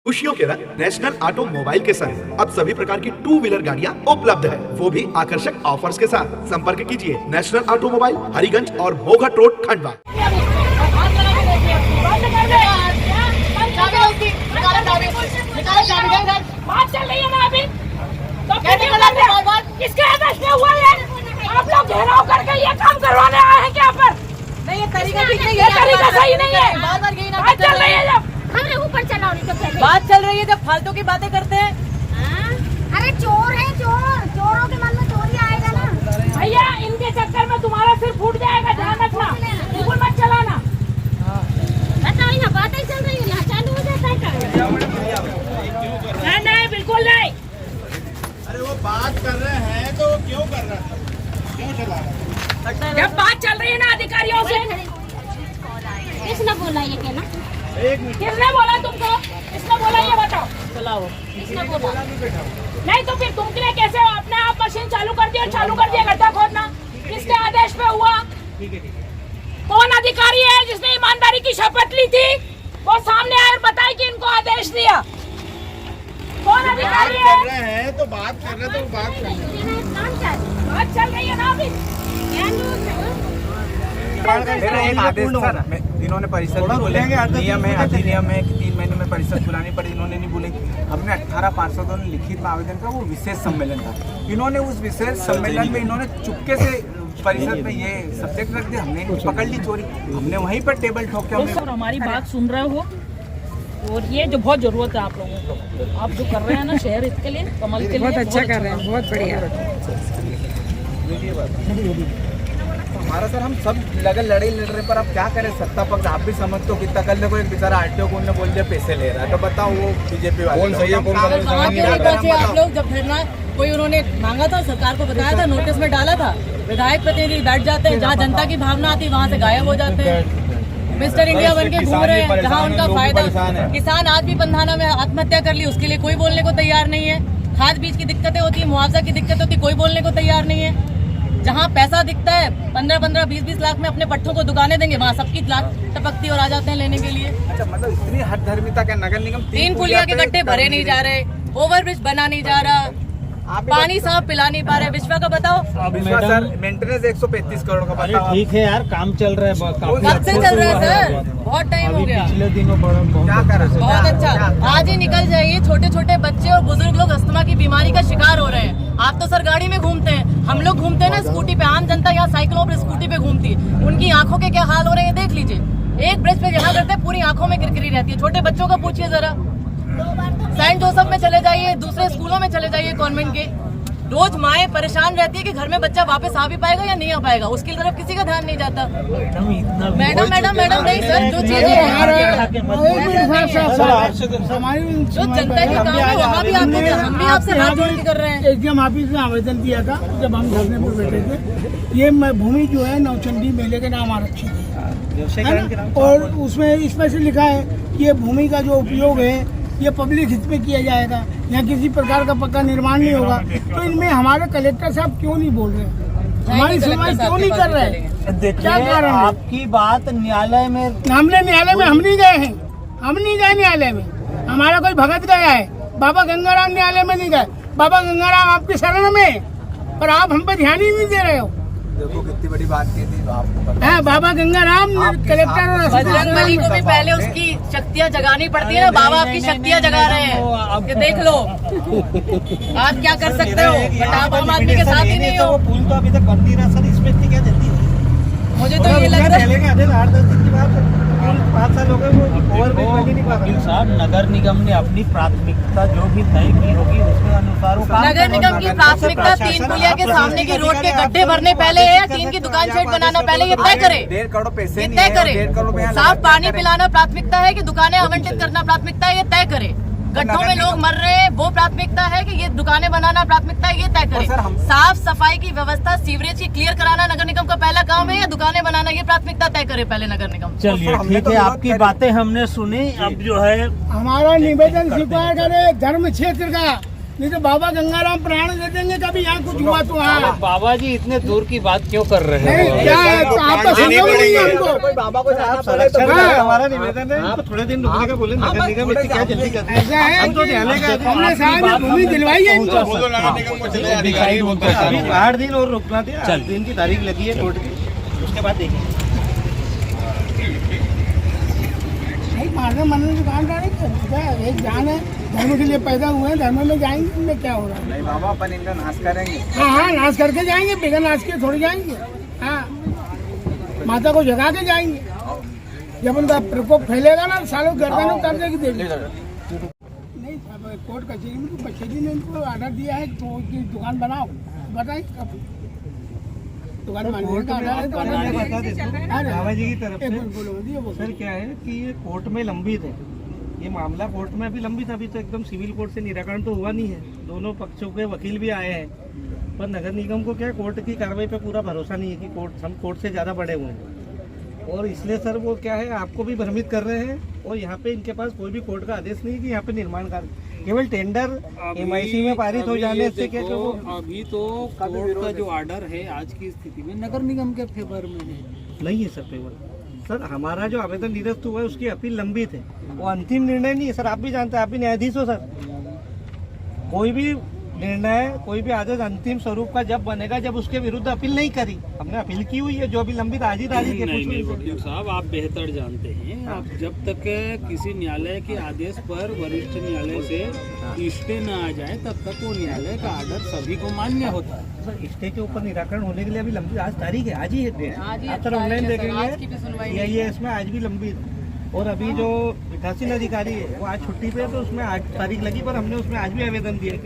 खुशियों के रंग नेशनल ऑटोमोबाइल के संग अब सभी प्रकार की टू व्हीलर गाड़ियां उपलब्ध है, वो भी आकर्षक ऑफर्स के साथ। संपर्क कीजिए नेशनल ऑटोमोबाइल, हरिगंज और मोघट रोड, खंडवा। बात चल रही है ना अभी, तो किसके आदेश में हुआ है? आप लोग घेराव करके ये काम करवाने आए हैं क्या पर? नहीं, ये तरीका ठीक नहीं है, ये तरीका सही नहीं है। बार-बार यही ना बात चल रही है जब हमें ऊपर चलाओ नहीं तो पहले। बात चल रही है जब फालतू की बातें करते हैं। अरे चोर है चोर, चोरों के मन में चोरी आएगा ना। भैया इनके चक्कर में तुम्हारा सिर फूट जाएगा, ध्यान रखना, बिल्कुल मत चलाना। बताओ यहाँ बातें चल रही है, यहाँ चालू हो जाता है क्या? नहीं बिल्कुल नहीं। अरे वो बात कर रहे हैं तो क्यों कर रहा है, क्यों चला रहा है? जब बात चल रही है ना अधिकारियों से। किसने बोला ये कहना? किसने बोला तुमको? किसने बोला ये बताओ। चलाओ। किसने बोला? नहीं तो फिर तुम लिए कैसे अपने आप मशीन चालू कर दी और चालू कर दिया गड्ढा खोदना? किसके आदेश पे हुआ? कौन अधिकारी है जिसने ईमानदारी की शपथ ली थी? वो सामने आए और बताए कि इनको आदेश दिया। कौन अधिकारी है? कर रहे हैं तो बात कर रहे तो बात कर रहे हैं। बात चल रही है ना अभी। मेरा एक आदेश था, इन्होंने परिषद में बोले नियम है, अधिनियम है कि 3 महीने में परिषद बुलानी पड़ी, इन्होंने नहीं बोले। हमने 18 पार्षदों ने लिखित में आवेदन किया, वो विशेष सम्मेलन था। इन्होंने उस विशेष सम्मेलन में इन्होंने चुपके से परिषद में ये सब्जेक्ट रख दिया, हमने पकड़ ली चोरी, हमने वहीं पर टेबल ठोक के और हमारी बात सुन रहे हो, और ये जो बहुत जरूरत है आप लोगों को, आप जो कर रहे हैं ना शहर इसके लिए, कमल के लिए बहुत अच्छा कर रहे हैं, बहुत बढ़िया। हमारा सर हम सब लड़ाई लड़ रहे, पर अब क्या करें, सत्ता पक्ष आप भी समझते हो कितना। कल देखो एक बेचारा आरटीओ को उन्होंने बोल दिया पैसे ले रहा है, तो बताओ वो बीजेपी वाले कौन सही है कौन गलत है? कहाँ क्यों नहीं पहुंचे आप लोग? जब धरना कोई उन्होंने मांगा था, सरकार को बताया था, नोटिस में डाला था, विधायक प्रतिनिधि बैठ जाते हैं, जहाँ जनता की भावना आती है वहाँ से गायब हो जाते हैं। मिस्टर इंडिया बन के घूम रहे हैं, जहाँ उनका फायदा। किसान आज भी बंधाना में आत्महत्या कर ली, उसके लिए कोई बोलने को तैयार नहीं है। खाद बीज की दिक्कतें होती है, मुआवजा की दिक्कत होती है, कोई बोलने को तैयार नहीं है। जहाँ पैसा दिखता है 15-15, 20-20 लाख में अपने पट्टों को दुकानें देंगे, वहाँ सबकी लाख टपकती और आ जाते हैं लेने के लिए। अच्छा, मतलब इतनी हद धर्मिता का नगर निगम 3 पुलिया के गड्ढे भरे नहीं जा रहे, ओवरब्रिज बना नहीं जा रहा, पानी साफ पिला नहीं पा रहे। विश्वा का बताओ। सर मेंटेनेंस 135 करोड़ का बताओ। ठीक है यार, काम चल रहा है, कब से चल रहा है सर? बहुत टाइम हो गया। पिछले दिनों क्या कर रहे बहुत अच्छा, आज ही निकल जाइए। छोटे छोटे बच्चे और बुजुर्ग लोग अस्थमा की बीमारी का शिकार हो रहे हैं। आप तो सर गाड़ी में घूमते हैं, हम लोग घूमते हैं ना स्कूटी पे। आम जनता यहाँ साइकिलों पर स्कूटी पे घूमती है, उनकी आंखों के क्या हाल हो रहे हैं देख लीजिए। एक ब्रिज पे यहाँ करते पूरी आंखों में किरकिरी रहती है। छोटे बच्चों का पूछिए जरा, सेंट जोसेफ में चले जाइए, दूसरे स्कूलों में चले जाइए कॉन्वेंट के। रोज माएं परेशान रहती है कि घर में बच्चा वापस आ भी पाएगा या नहीं आ पाएगा, उसकी तरफ किसी का ध्यान नहीं जाता। मैडम मैडम मैडम नहीं सर, जो चीजें जो जनता के काम है वहाँ भी आपको, हम भी आपसे हाथ जोड़ के कर रहे हैं। एसडीएम ऑफिस में आवेदन दिया था जब हम धरने पर बैठे थे। ये भूमि जो है नौचंदी मेले के नाम आरक्षित है और उसमें इसमें से लिखा है कि ये भूमि का जो उपयोग है ये पब्लिक हित में किया जाएगा, यहाँ किसी प्रकार का पक्का निर्माण नहीं होगा। तो इनमें हमारे कलेक्टर साहब क्यों नहीं बोल रहे, हमारी सुनवाई क्यों नहीं कर रहे? क्या कारण है? आपकी बात न्यायालय में, हमने न्यायालय में हम नहीं गए हैं, हम नहीं गए न्यायालय में। हमारा कोई भगत गया है, बाबा गंगाराम न्यायालय में नहीं गए। बाबा गंगाराम आपकी शरण में, पर आप हम पे ध्यान ही नहीं दे रहे हो। देखो कितनी बड़ी बात की थी आपको पता है। बाबा गंगाराम कलेक्टर और बजरंगबली को भी पहले उसकी शक्तियाँ जगानी पड़ती है ना। बाबा आपकी शक्तियाँ जगा रहे हैं, ये देख लो। आप क्या कर सकते हो, बट आप आम आदमी के साथ ही नहीं हो। पुल तो अभी तक बन नहीं रहा सर, इसमें इतनी क्या जल्दी है? मुझे तो ये लग रहा है 5 साल हो गए वो ओवरब्रिज बन ही नहीं पा रहा। साहब नगर निगम ने अपनी प्राथमिकता जो भी तय की होगी उसके अनुसार वो काम। नगर निगम की प्राथमिकता 3 पुलिया के सामने की रोड के गड्ढे भरने पहले है या 3 की दुकान सेट बनाना पहले, ये तय करे। 1.5 करोड़ पैसे ये तय करे। साफ पानी पिलाना प्राथमिकता है कि दुकानें आवंटित करना प्राथमिकता है, ये तय करे। गड्ढों में लोग मर रहे हैं वो प्राथमिकता है कि ये दुकानें बनाना प्राथमिकता है, ये तय करे। साफ सफाई की व्यवस्था, सीवरेज की क्लियर कराना नगर निगम का पहला काम है या दुकानें बनाना, ये प्राथमिकता तय करे पहले नगर निगम। चलिए ठीक है, आपकी बातें हमने सुनी। अब जो है हमारा निवेदन स्वीकार करे, धर्म क्षेत्र का नहीं तो बाबा गंगाराम प्राण दे देंगे कभी यहाँ कुछ हुआ तो। हाँ बाबा जी इतने दूर की बात क्यों कर रहे नहीं हैं? क्या है तो आप तो समझोगे नहीं हमको। बाबा को हमारा निवेदन है, आप थोड़े दिन रुकने का बोले, नगर निगम इसकी क्या जल्दी कर ऐसा है हम तो ध्यान कि हमने साहब भूमि दिलवाई है इनको। अभी 8 दिन और रुकना थे, 8 दिन की तारीख लगी है कोर्ट की, उसके बाद देखेंगे। नहीं मारने मरने दुकान डालेंगे, एक जान है, धर्म के लिए पैदा हुए हैं, धर्म में जाएंगे, इनमें क्या हो रहा है। नहीं बाबा अपन इनका नाश करेंगे। हाँ हाँ नाश करके जाएंगे, बिना नाश के थोड़ी जाएंगे। हाँ माता को जगा के जाएंगे, जब उनका प्रकोप फैलेगा ना सालों गर्दन उतार देगी देवी। नहीं अब कोर्ट कचहरी में तो कचहरी ने इनको ऑर्डर दिया है तो दुकान बनाओ, बताइए कब दुकान बनाने का ऑर्डर है तो बाबा जी की तरफ से बोलो सर क्या है कि ये कोर्ट में लंबित है, ये मामला कोर्ट में अभी लंबित है, अभी तो एकदम सिविल कोर्ट से निराकरण तो हुआ नहीं है, दोनों पक्षों के वकील भी आए हैं, पर नगर निगम को क्या है कोर्ट की कार्रवाई पे पूरा भरोसा नहीं है कि कोर्ट हम कोर्ट से ज़्यादा बड़े हुए हैं, और इसलिए सर वो क्या है आपको भी भ्रमित कर रहे हैं, और यहाँ पे इनके पास कोई भी कोर्ट का आदेश नहीं है कि यहाँ पे निर्माण कार्य, केवल टेंडर MIC में पारित हो जाने से क्या कि वो अभी तो कोर्ट का जो ऑर्डर है आज की स्थिति में नगर निगम के फेवर में है। नहीं है सर पेवर। सर हमारा जो आवेदन निरस्त हुआ है उसकी अपील लंबित है, वो अंतिम निर्णय नहीं है सर, आप भी जानते हैं, आप भी न्यायाधीश हो सर, कोई भी निर्णय कोई भी आदेश अंतिम स्वरूप का जब बनेगा जब उसके विरुद्ध अपील नहीं करी, हमने अपील की हुई है जो अभी लंबित आज ही तारीख है। नहीं वकील साहब आप बेहतर जानते हैं, आप जब तक किसी न्यायालय के आदेश पर वरिष्ठ न्यायालय से स्टे न आ जाए तब तक वो न्यायालय का आर्डर सभी को मान्य होता है। सर स्टे के ऊपर निराकरण होने के लिए अभी लंबी आज तारीख है, आज ही है, आप सर ऑनलाइन देखेंगे ये इसमें आज भी लंबी, और अभी जो पीठासीन अधिकारी है वो आज छुट्टी पे है तो उसमें 8 तारीख लगी, पर हमने उसमें आज भी आवेदन दिया।